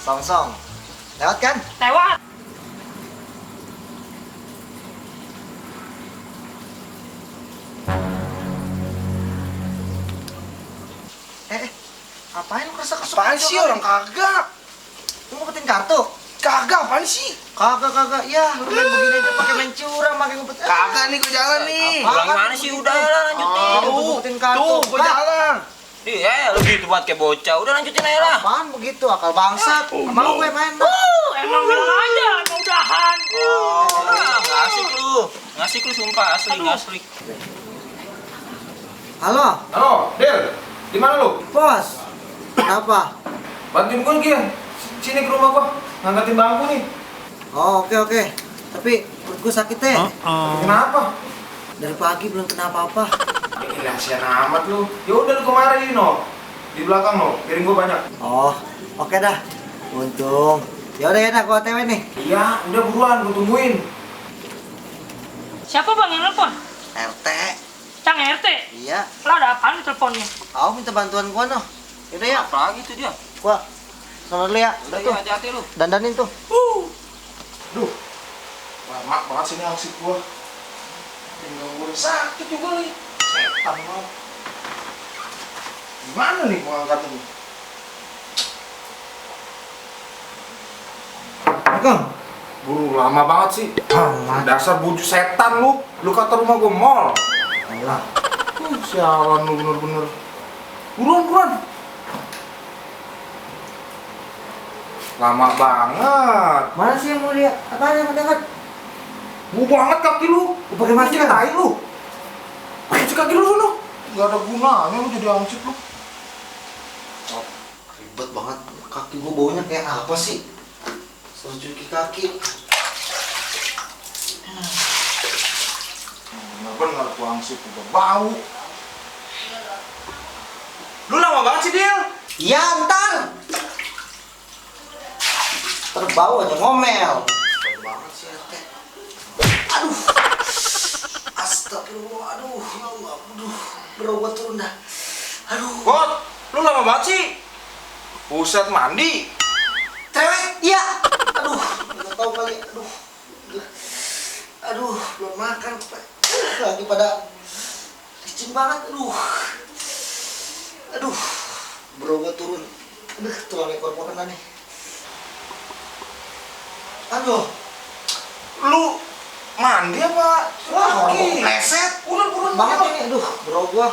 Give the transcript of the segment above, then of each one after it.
Song. Lewat kan? Lewat. Apain lu kerasa-kerasa? Apaan sih orang kagak? Lu ngumpetin kartu? Kagak, apaan sih? Kagak. Ya, lu main begini aja pakai main curang, pakai ngumpet. Kagak nih, gue jalan nih. Pulang gimana sih? Udah lah, lanjutin. Ngumpetin kartu. Tuh, gue jalan. Lu gitu banget kayak bocah. Udah lanjutin aja lah. Apaan begitu? Akal bangsat. Mau gue main. Emang bilang aja, mau udahan. Nggak asik lu sumpah, asli, nggak asli. Halo, Halo, Del. Di mana lu? bos. Kenapa? Bantuin gue Gian. Sini ke rumah gua. Ngangkatin bangku nih. Oh, oke. Tapi perut gue sakit deh. Kenapa? Dari pagi belum kena apa-apa. Gila, sian amat lu. Ya udah lu kemarin, no. Di belakang, no. Piring gua banyak. Oh, oke dah. Untung. Ya udah, gua OTW nih. Iya, udah buruan, gua tungguin. Siapa bang yang nelfon? RT. Cang RT. Iya. Lah ada apaan di teleponnya? Kau minta bantuan gua noh. Yaudah ya, Apa lagi tuh dia? gua sana dulu ya. Udah Tuh, ya, hati-hati lu. dandanin tuh. Duh. Lama banget sini arsip gua. Tinggal gua sakit juga nih. Setan banget. Gimana nih gua angkat ini? Kang. Buru lama banget sih. Dasar buju setan lu. Lu kata rumah gua mall. Alah. Sialan lu bener-bener. Buruan. Lama banget. Mana sih yang mau lihat? Apaan yang mau denger? Bau banget kaki lu. Lu pakai masker? Tai lu. Cuci kaki lu dulu. Gak ada gunanya lu jadi ansip lu. Oh, ribet banget. Kaki gua baunya kayak apa sih? Suruh cuci kaki. Bener-bener tuh ansip udah bau. Lu lama banget sih, Dil. Ya, ntar. Terbau aja ngomel. Bau banget sih RT. Aduh. Astagfirullah. Aduh, ya Allah. Aduh, bro gua turun dah. Aduh. Bot, lu lama banget sih. Buset, mandi. Cewek, iya. Aduh, nggak tahu kali. Aduh, gila. Aduh, belum makan. Lagi pada licin banget. Aduh, bro gua turun. Aduh, tulang ekor gua kena nih. Aduh, Lu mandi apa? wah, Kaki. pleset. Buruan Banget ini. Aduh, bro gua.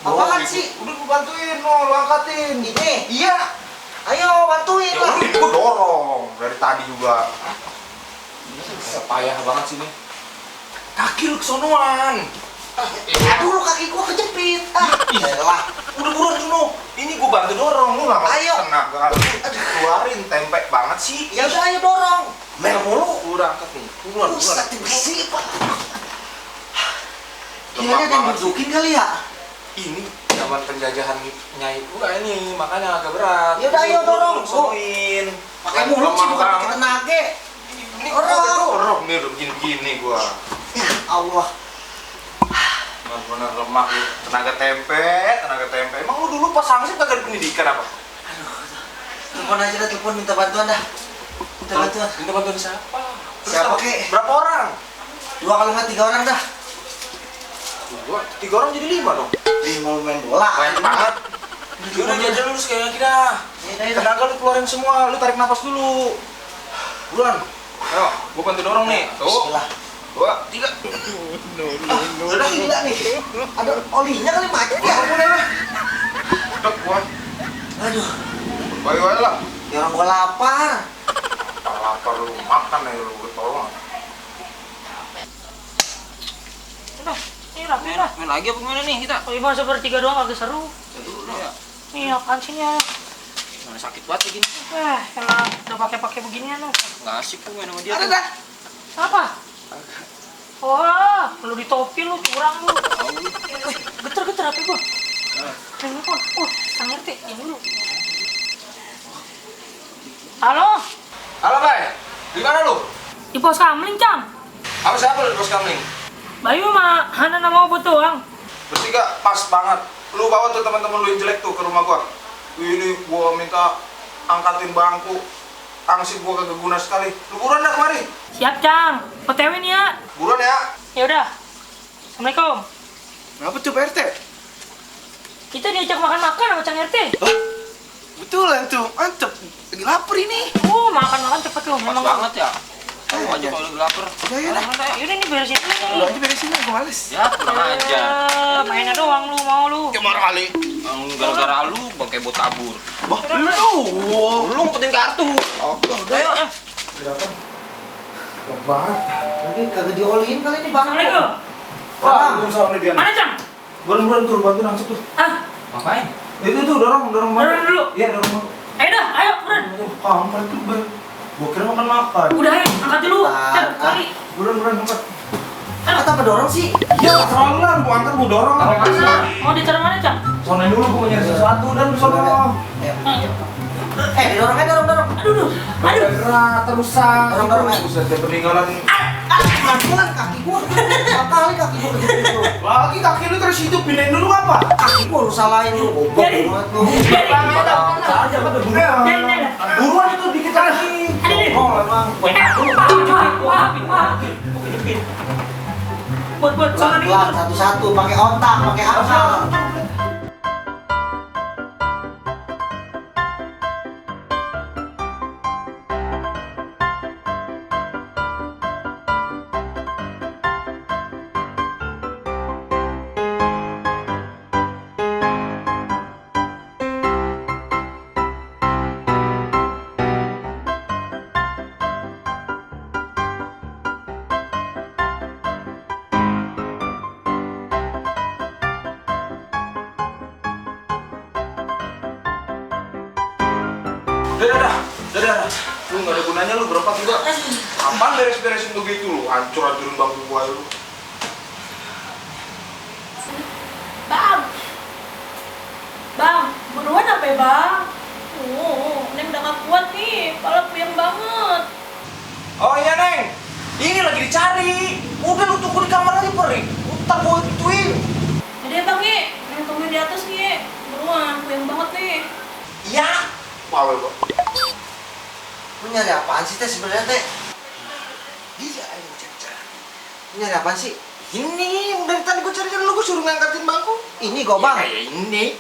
Apaan sih? Udah gua bantuin, no, lu angkatin. Ini. Iya. Ayo bantuin Ya lah. udah, gua dorong dari tadi juga. Payah banget sini. Kaki lu kesonoan. Aduh, lu kaki gua kejepit. Elah. Udah buruan sono. Ini gua bantu dorong, lu lama Ayo. tenaga. Aduh, keluarin tempe banget sih. Ya udah, ayo dorong. Mel mulu. Udah angkat nih. Buruan. Buset, bersih, Pak. Lemah Kayaknya ada yang banget. dudukin kali ya? Ini zaman penjajahan Nyai gua ini, makanya agak berat. Ya udah, ayo dorong. Sonoin. Pakai mulut sih, bukan pakai tenaga. Ini Dorong. gua dorong nih udah begini-begini gua. Ya Allah. Benar-benar lemah lu. Tenaga tempe. Emang lu dulu pas sangsip kagak ada pendidikan apa? Telepon aja dah, telepon minta bantuan dah. Minta bantuan. Minta bantuan siapa? Terus Siapa, apa? kek? Berapa orang? 2 kalau nggak 3 orang dah. 3 orang jadi 5 dong. 5 main bola. Banyak banget. Udah jajan lu sekali lagi dah. Ya udah. Tenaga lu keluarin semua, lu tarik napas dulu. Buruan. Ayo, gua bantu dorong nih. Tuh. Bismillah. 2, 3. Udah gila nih. Ada olinya kali macet ya. Udah gua. Aduh. Baik lah. Ya orang gua lapar. Lapar lu makan ya lu ketolong. Udah, ini rapi lah. Main lagi apa gimana nih kita? Lima sepertiga doang agak seru. Ya, Nih apaan sih nih? mana sakit banget kayak gini. Elah, udah pakai beginian loh. Nggak asik tuh main sama dia. Ada tuh. dah. Apa? Wah, lu di topi lu curang lu. Geter apa gua? Telepon. Kang RT, ini dulu. Halo, Halo, Bay. Di mana lu? di pos kamling, Cang. Apa siapa lu di pos kamling? Bayu sama Hana nama buat doang. Bertiga pas banget. Lu bawa tuh teman-teman lu yang jelek tuh ke rumah gua. Ini gua minta angkatin bangku. Angsip gua kagak guna sekali. Lu buruan dah kemari. Siap, Cang. OTW nih ya. Buruan ya. Ya udah. Assalamualaikum. Kenapa tuh Pak RT? Kita diajak makan-makan sama Cang RT. Betulan tuh, mantep. Lagi lapar ini. Oh, makan-makan cepet lu. Pas Memang banget ya. Kamu aja kalau lagi lapar. Ya dah. Yaudah nih beresin dulu nih. Lu aja beresin aja, gua males. Ya, kurang aja. Mainnya doang lu, mau lu. Ya marah kali. Gara-gara lu bangke bot kabur. Bah, lu. Lu ngumpetin kartu. Oke, udah. Ayo, ah. Berapa? Banget. Lagi kagak dioliin kali ini bang. Assalamualaikum. Waalaikumsalam nih Dian. Mana, Cang? Buruan tuh, bantu langsung tuh. Ah, Ngapain? Itu tuh dorong Dorong dulu. Iya, dorong dulu. ayo dah, ayo, buruan. Kampret tuh, Bang. Gua kira makan. Udah, ayo, angkat dulu. Cang, Ah, kali. Buruan angkat. Kata apa dorong sih? Ya, terlalu lah, gua angkat, gua dorong. Mana? Mau ditaruh mana, Cang? Soalnya dulu gua punya sesuatu dan sono. Dorong aja, dorong. Aduh. Berat, terusan. Dorong, dorong. Buset, dia peninggalan. Pelan kaki gua. Kali kaki gua kejepit. Lagi kaki lu terus hidup, pindahin dulu apa? Kaki gua lu salahin lu. Goblok Jadi. banget lu. Aja kan buruan. Buruan itu dikit lagi. Oh, emang. Buat sana nih. Pelan satu-satu pakai otak, pakai akal. Dadah. Lu nggak ada gunanya lu berempat juga. Apaan beres-beresin begitu lu? Hancur-hancurin bangku gua lu. Bang, buruan apa ya bang? Neng udah gak kuat nih, kepala puyeng banget. Oh iya Neng, ini lagi dicari. Udah lu tunggu di kamar aja Peri. Ntar gua gituin. Jadi ya bang Ye, neng tungguin di atas nih Ye. Buruan, puyeng banget nih. Iya. Bawel kok. Lu nyari apaan sih teh sebenarnya teh? Gila ayo cari. Lu nyari apaan sih? Ini dari tadi gua cari lu, gua suruh ngangkatin bangku. Ini gobang. Ya, kayak ini.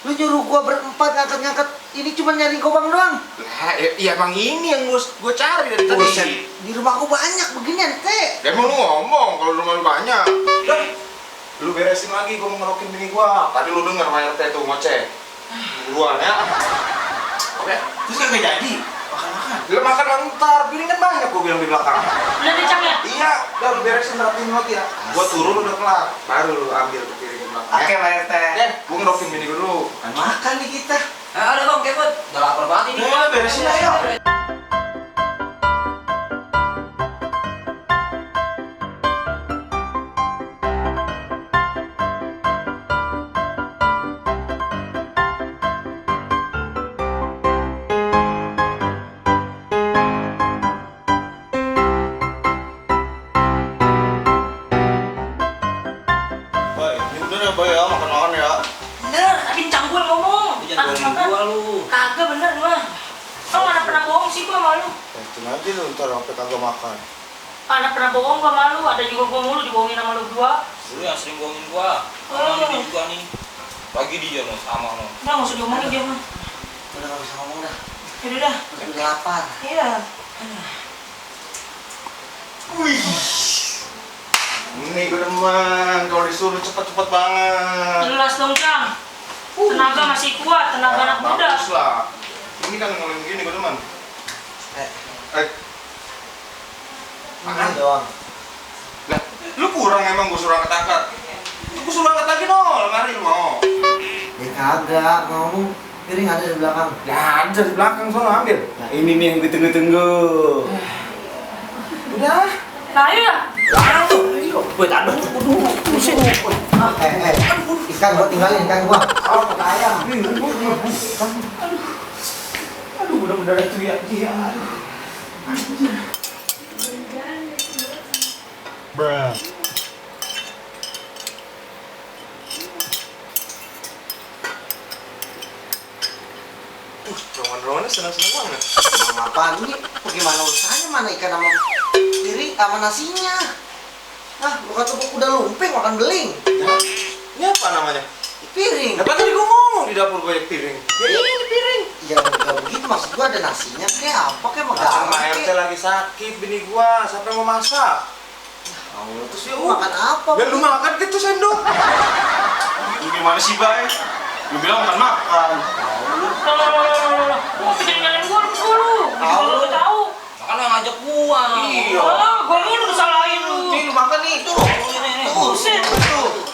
Lu nyuruh gua berempat ngangkat-ngangkat. Ini cuma nyari gobang doang. Lah, ya emang ini yang gua cari dari tadi. Buset. Di rumah gua banyak beginian teh. Ya emang lu ngomong kalau rumah lu banyak. Dah, lu beresin lagi, gua mau ngerokin bini gua. Tadi lu denger Pak RT tuh ngoceh. Buruan ya. Oke. Terus kagak jadi. Makan-makan. Lu makan ntar, piring kan banyak gua bilang di belakang. Udah nih, Cang ya? Iya, udah lu beresin rapiin lagi ya. Gua turun udah kelar, baru lu ambil ke piring di belakang. Oke, Pak RT. Gua ngerokin bini gua dulu. Makan nih kita. Udah bang, kebut. Udah lapar banget ini. Ya, beresin aja. Boy, ini udah ya Boy ya, makan-makan ya. Bener, tadi Cang gue ngomong. Lu jangan bohongin gua lu. Kagak bener mah. Lo mana pernah bohong sih gua sama lu. Itu aja lu ntar sampai kagak makan. Mana pernah bohong gua sama lu. Ada juga gua mulu dibohongin sama lu berdua. Lu yang sering bohongin gua. Sama dia juga nih. Lagi dia no, sama no. Udah nggak usah diomongin dia mah. Udah gak usah ngomong dah. Yaudah dah. Udah lapar. Iya. Wih. Ini gue demen, kalau disuruh cepet-cepet banget. Jelas dong, Cang. Tenaga masih kuat, tenaga anak muda. Bagus lah. Ini kan ngomongin gini gue demen. Makan doang. Lah, lu kurang emang gue suruh angkat-angkat. Gue suruh angkat lagi no, lemari lu mau. Ya kagak, ngomong piring ada di belakang. Ya ada di belakang sono ambil. Nah ini nih yang ditunggu-tunggu. Udah. Nah, ayo ya. Buat ada dulu. Ikan gua tinggalin, ikan gua. Oh, ayam. Aduh, mudah-mudahan itu ya dia. Bruh. Jangan Romannya senang-senang banget. Emang apaan ini? Bagaimana urusannya? Mana ikan sama piring sama nasinya? Nah, lu kata gua udah lumping makan beling. Ini apa namanya? Piring. Dapat tadi gua ngomong di dapur banyak piring. Ya ini piring. Ya enggak begitu, maksud gua ada nasinya kayak apa kayak Nah, sama RT lagi sakit bini gua, siapa yang mau masak? Allah, terus lu makan apa? Biar lu makan gitu sendok. Lu gimana sih, Bay? Lu bilang makan makan. Lu pikir nyalain gua lu. Gua nggak tahu. Makan yang ngajak gua. Iya. Gua mulu disalahin lu. Nih lu makan nih, tuh. Buset.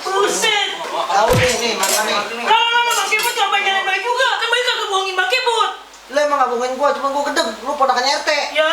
Buset. Tahu nih makan nih. Lah, Bang Kebot coba nyalain Bay juga. Kan Bay kagak bohongin Bang Kebot. Lu emang gak bohongin gua, cuma gua gedeg. Lu ponakannya RT. Ya,